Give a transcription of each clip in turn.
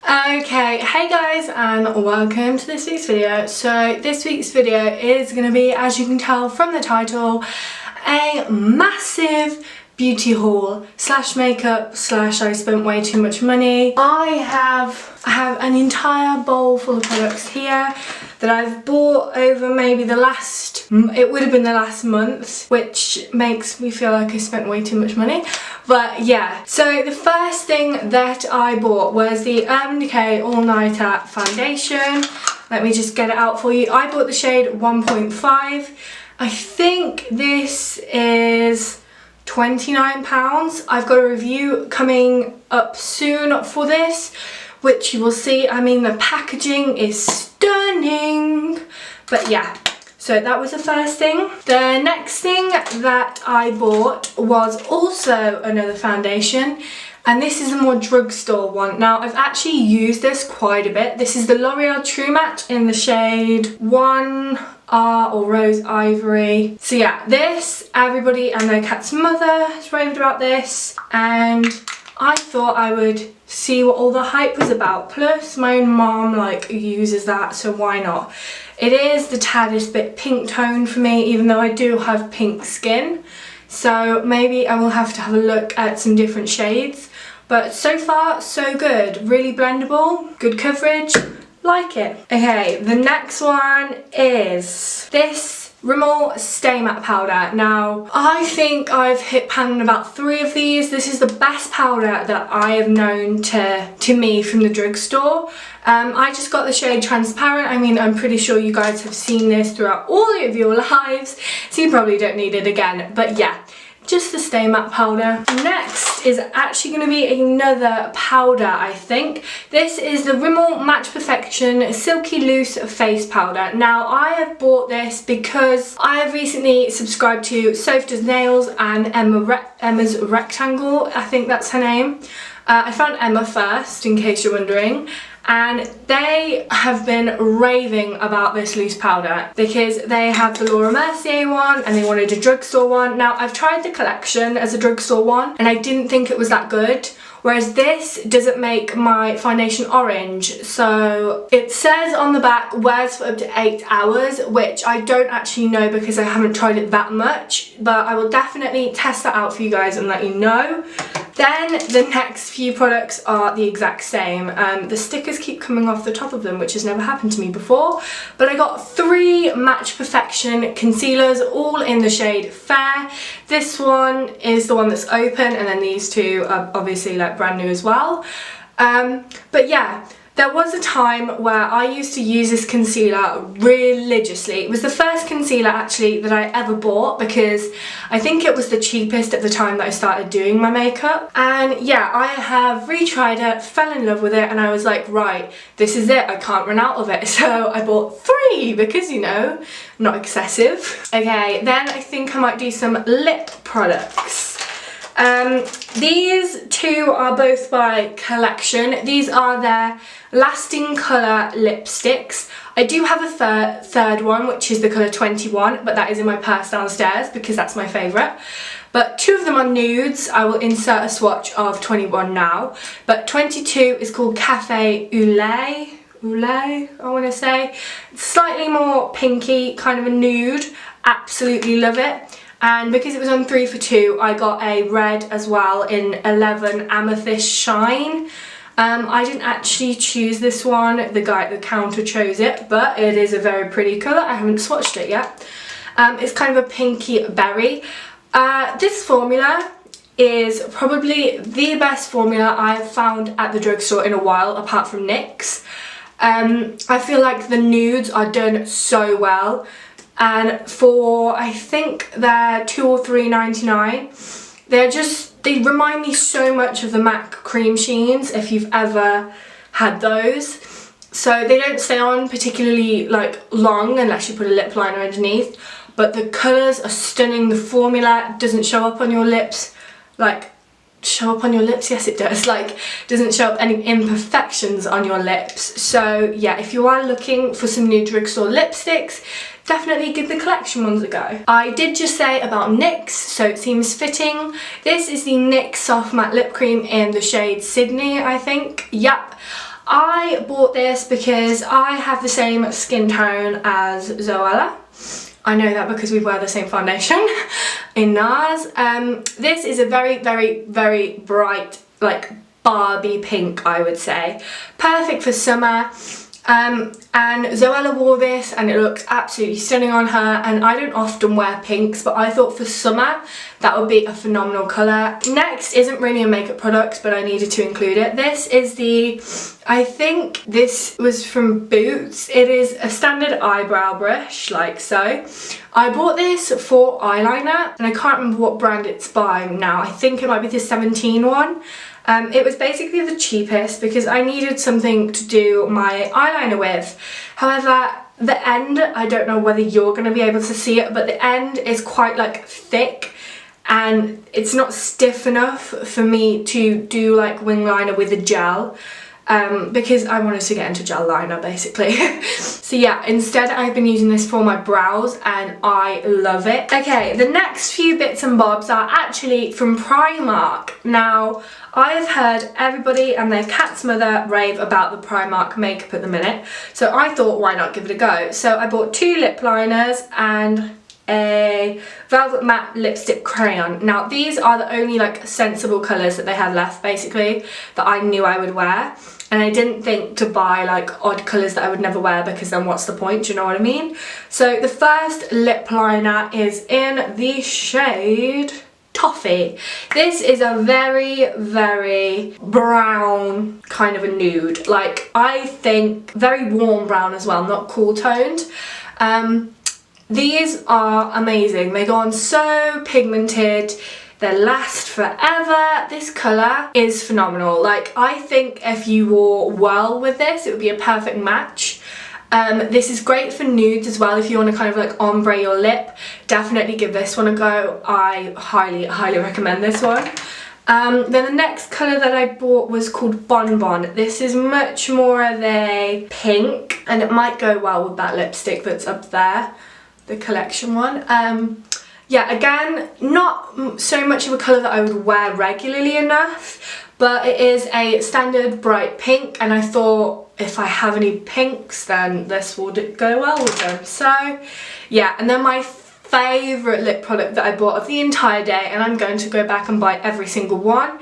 Okay, hey guys and welcome to this week's video. So this week's video is going to be, as you can tell from the title, a massive beauty haul slash makeup slash I spent way too much money. I have an entire bowl full of products here that I've bought over maybe the last month, which makes me feel like I spent way too much money. But yeah, so the first thing that I bought was the Urban Decay All Nighter Foundation. Let me just get it out for you. I bought the shade 1.5. I think this is £29. I've got a review coming up soon for this, which you will see. I mean, the packaging is stunning. But yeah, so that was the first thing. The next thing that I bought was also another foundation, and this is a more drugstore one. Now, I've actually used this quite a bit. This is the Loreal True Matte in the shade 1R or Rose Ivory. So yeah, this, everybody and their cat's mother has raved about this, and I thought I would see what all the hype was about. Plus, my own mom uses that, so why not? It is the taddest bit pink tone for me, even though I do have pink skin. So maybe I will have to have a look at some different shades. But so far, so good. Really blendable, good coverage, like it. Okay, the next one is this Rimmel Stay Matte Powder. Now, I think I've hit pan on about 3 of these. This is the best powder that I have known to me from the drugstore. I just got the shade Transparent. I mean, I'm pretty sure you guys have seen this throughout all of your lives, so you probably don't need it again. But yeah, just the Stay Matte powder. Next is actually going to be another powder, I think. This is the Rimmel Match Perfection Silky Loose Face Powder. Now, I have bought this because I have recently subscribed to Soph Does Nails and Emma's Rectangle, I think that's her name. I found Emma first, in case you're wondering. And they have been raving about this loose powder because they have the Laura Mercier one and they wanted a drugstore one. Now, I've tried the collection as a drugstore one and I didn't think it was that good. Whereas this doesn't make my foundation orange. So it says on the back, wears for up to 8 hours, which I don't actually know because I haven't tried it that much. But I will definitely test that out for you guys and let you know. Then the next few products are the exact same. The stickers keep coming off the top of them, which has never happened to me before. But I got 3 Match Perfection concealers, all in the shade Fair. This one is the one that's open, and then these two are obviously brand new as well. But yeah, there was a time where I used to use this concealer religiously. It was the first concealer actually that I ever bought because I think it was the cheapest at the time that I started doing my makeup. And yeah, I have retried it, fell in love with it, and I was like, right, this is it, I can't run out of it. So I bought 3 because, you know, not excessive. Okay, then I think I might do some lip products. These 2 are both by Collection. These are their Lasting Colour lipsticks. I do have a third one, which is the colour 21, but that is in my purse downstairs because that's my favourite. But 2 of them are nudes. I will insert a swatch of 21 now. But 22 is called Cafe au lait, I want to say. It's slightly more pinky, kind of a nude. Absolutely love it. And because it was on 3 for 2, I got a red as well in 11 Amethyst Shine. I didn't actually choose this one, the guy at the counter chose it, but it is a very pretty colour. I haven't swatched it yet. It's kind of a pinky berry. This formula is probably the best formula I've found at the drugstore in a while, apart from NYX. I feel like the nudes are done so well. And for, I think they're $2 or $3.99, they remind me so much of the MAC cream sheens, if you've ever had those. So they don't stay on particularly long unless you put a lip liner underneath, but the colours are stunning. The formula doesn't show up on your lips, yes it does, doesn't show up any imperfections on your lips. So yeah, if you are looking for some new drugstore lipsticks, definitely give the Collection ones a go. I did just say about NYX, so it seems fitting. This is the NYX Soft Matte Lip Cream in the shade Sydney, I think. Yep. I bought this because I have the same skin tone as Zoella. I know that because we wear the same foundation in Nars. This is a very, very, very bright, like Barbie pink, I would say. Perfect for summer. And Zoella wore this and it looks absolutely stunning on her, and I don't often wear pinks, but I thought for summer that would be a phenomenal colour. Next isn't really a makeup product, but I needed to include it. This is the, I think this was from Boots. It is a standard eyebrow brush, like so. I bought this for eyeliner and I can't remember what brand it's by now. I think it might be the 17 one. It was basically the cheapest because I needed something to do my eyeliner with. However, the end, I don't know whether you're going to be able to see it, but the end is quite like thick and it's not stiff enough for me to do like wing liner with a gel. Because I wanted to get into gel liner basically. So yeah, instead I've been using this for my brows and I love it. Okay, the next few bits and bobs are actually from Primark. Now, I have heard everybody and their cat's mother rave about the Primark makeup at the minute, so I thought why not give it a go. So I bought 2 lip liners and a velvet matte lipstick crayon. Now these are the only like sensible colours that they had left basically that I knew I would wear, and I didn't think to buy like odd colours that I would never wear because then what's the point, do you know what I mean? So the first lip liner is in the shade Toffee. This is a very, very brown kind of a nude, like I think very warm brown as well, not cool toned. These are amazing. They go on so pigmented, they last forever. This colour is phenomenal. Like I think if you wore well with this, it would be a perfect match. This is great for nudes as well if you want to kind of like ombre your lip. Definitely give this one a go. I highly, highly recommend this one. Then the next colour that I bought was called Bonbon. This is much more of a pink and it might go well with that lipstick that's up there, the collection one. Yeah, again, not so much of a colour that I would wear regularly enough, but it is a standard bright pink and I thought if I have any pinks then this will go well with them. So yeah, and then my favourite lip product that I bought of the entire day, and I'm going to go back and buy every single one,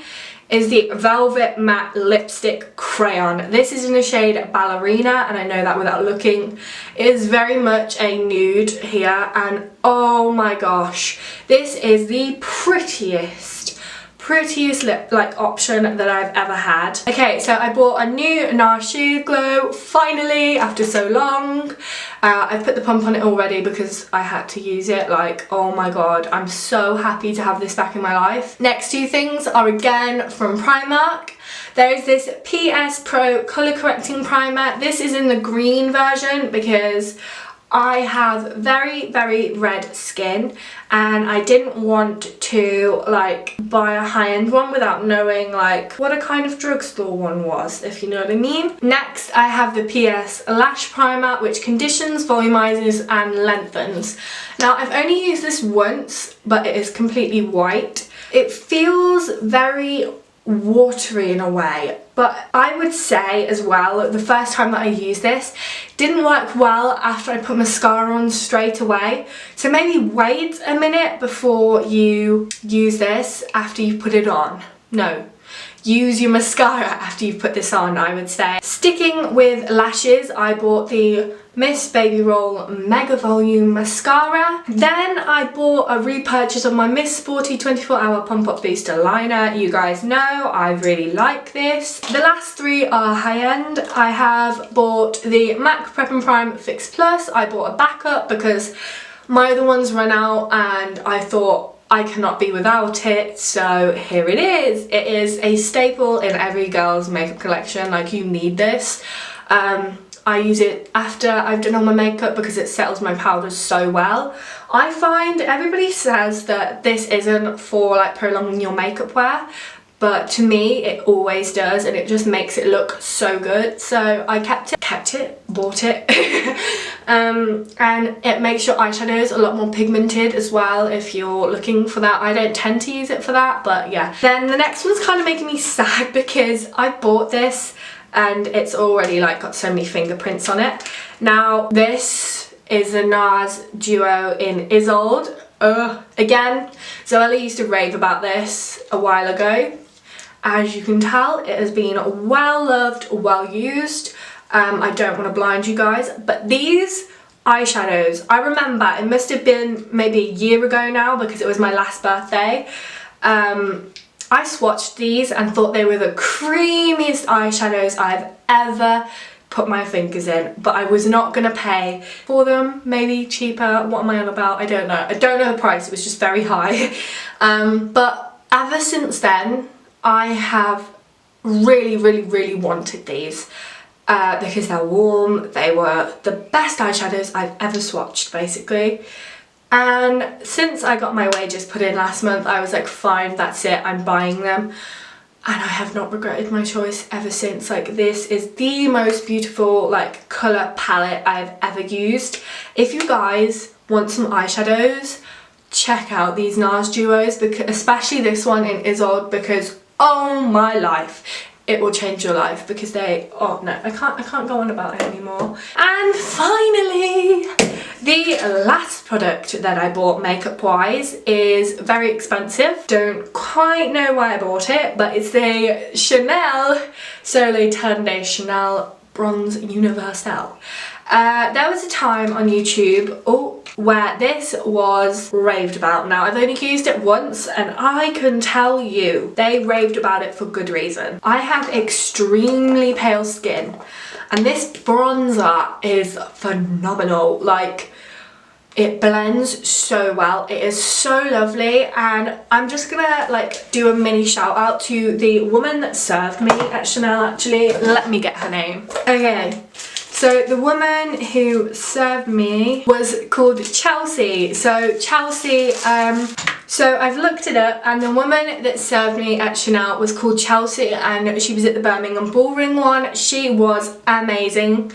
is the Velvet Matte Lipstick Crayon. This is in the shade Ballerina, and I know that without looking. It is very much a nude here, and oh my gosh, this is the prettiest lip like option that I've ever had. Okay, so I bought a new Nars Shoe Glow finally after so long. I've put the pump on it already because I had to use it. Like, oh my god, I'm so happy to have this back in my life. Next 2 things are again from Primark. There is this PS Pro Colour Correcting Primer. This is in the green version because I have very, very red skin and I didn't want to like buy a high-end one without knowing like what a kind of drugstore one was, if you know what I mean. Next I have the PS Lash Primer, which conditions, volumizes and lengthens. Now I've only used this once, but it is completely white. It feels very watery in a way, but I would say as well the first time that I used this didn't work well after I put mascara on straight away, so maybe wait a minute before you use this after you put it on. No, use your mascara after you put this on, I would say. Sticking with lashes, I bought the Miss Baby Roll Mega Volume Mascara. Then I bought a repurchase of my Miss Sporty 24-Hour Pump Up Booster Liner. You guys know I really like this. The last 3 are high-end. I have bought the MAC Prep and Prime Fix Plus. I bought a backup because my other ones ran out and I thought I cannot be without it, so here it is. It is a staple in every girl's makeup collection. Like, you need this. I use it after I've done all my makeup because it settles my powders so well. I find everybody says that this isn't for like prolonging your makeup wear, but to me it always does, and it just makes it look so good. So I bought it. And it makes your eyeshadows a lot more pigmented as well if you're looking for that. I don't tend to use it for that, but yeah. Then the next one's kind of making me sad because I bought this and it's already like got so many fingerprints on it. Now this is a Nars duo in Isolde. Again, Zoella used to rave about this a while ago. As you can tell, it has been well loved, well used. I don't want to blind you guys, but these eyeshadows, I remember it must have been maybe a year ago now because it was my last birthday. I swatched these and thought they were the creamiest eyeshadows I've ever put my fingers in, but I was not gonna pay for them. Maybe cheaper, what am I on about? I don't know. I don't know the price, it was just very high. But ever since then, I have really wanted these because they're warm. They were the best eyeshadows I've ever swatched, basically. And since I got my wages put in last month, I was like, fine, that's it, I'm buying them. And I have not regretted my choice ever since. Like, this is the most beautiful like colour palette I've ever used. If you guys want some eyeshadows, check out these Nars duos, because especially this one in Isolde, because oh my life, it will change your life, because they, oh no, I can't go on about it anymore. And finally, the last product that I bought makeup wise is very expensive. Don't quite know why I bought it, but it's the Chanel Soleil Turn de Chanel Bronze Universelle. There was a time on YouTube where this was raved about. Now, I've only used it once and I can tell you they raved about it for good reason. I have extremely pale skin and this bronzer is phenomenal. Like, it blends so well, it is so lovely, and I'm just gonna like do a mini shout out to the woman that served me at Chanel. Actually, let me get her name. Okay, so the woman who served me was called Chelsea. So Chelsea, so I've looked it up, and the woman that served me at Chanel was called Chelsea, and she was at the Birmingham Bullring one. She was amazing.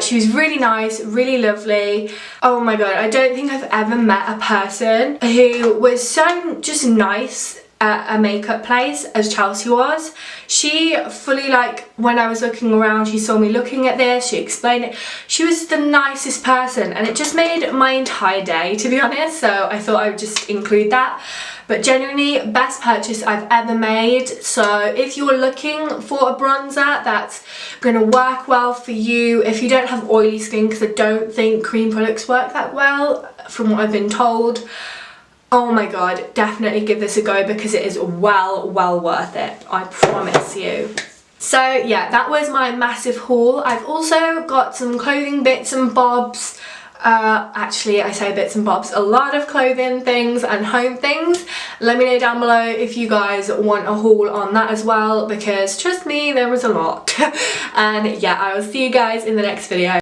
She was really nice, really lovely. Oh my god, I don't think I've ever met a person who was so just nice at a makeup place as Chelsea was. She fully, like, when I was looking around, she saw me looking at this, she explained it. She was the nicest person and it just made my entire day, to be honest, so I thought I would just include that. But genuinely, best purchase I've ever made. So if you're looking for a bronzer that's going to work well for you, if you don't have oily skin, because I don't think cream products work that well from what I've been told, oh my god, definitely give this a go, because it is well worth it, I promise you. So yeah, that was my massive haul. I've also got some clothing bits and bobs. Actually, I say bits and bobs, a lot of clothing things and home things. Let me know down below if you guys want a haul on that as well, because trust me, there was a lot. And yeah, I will see you guys in the next video.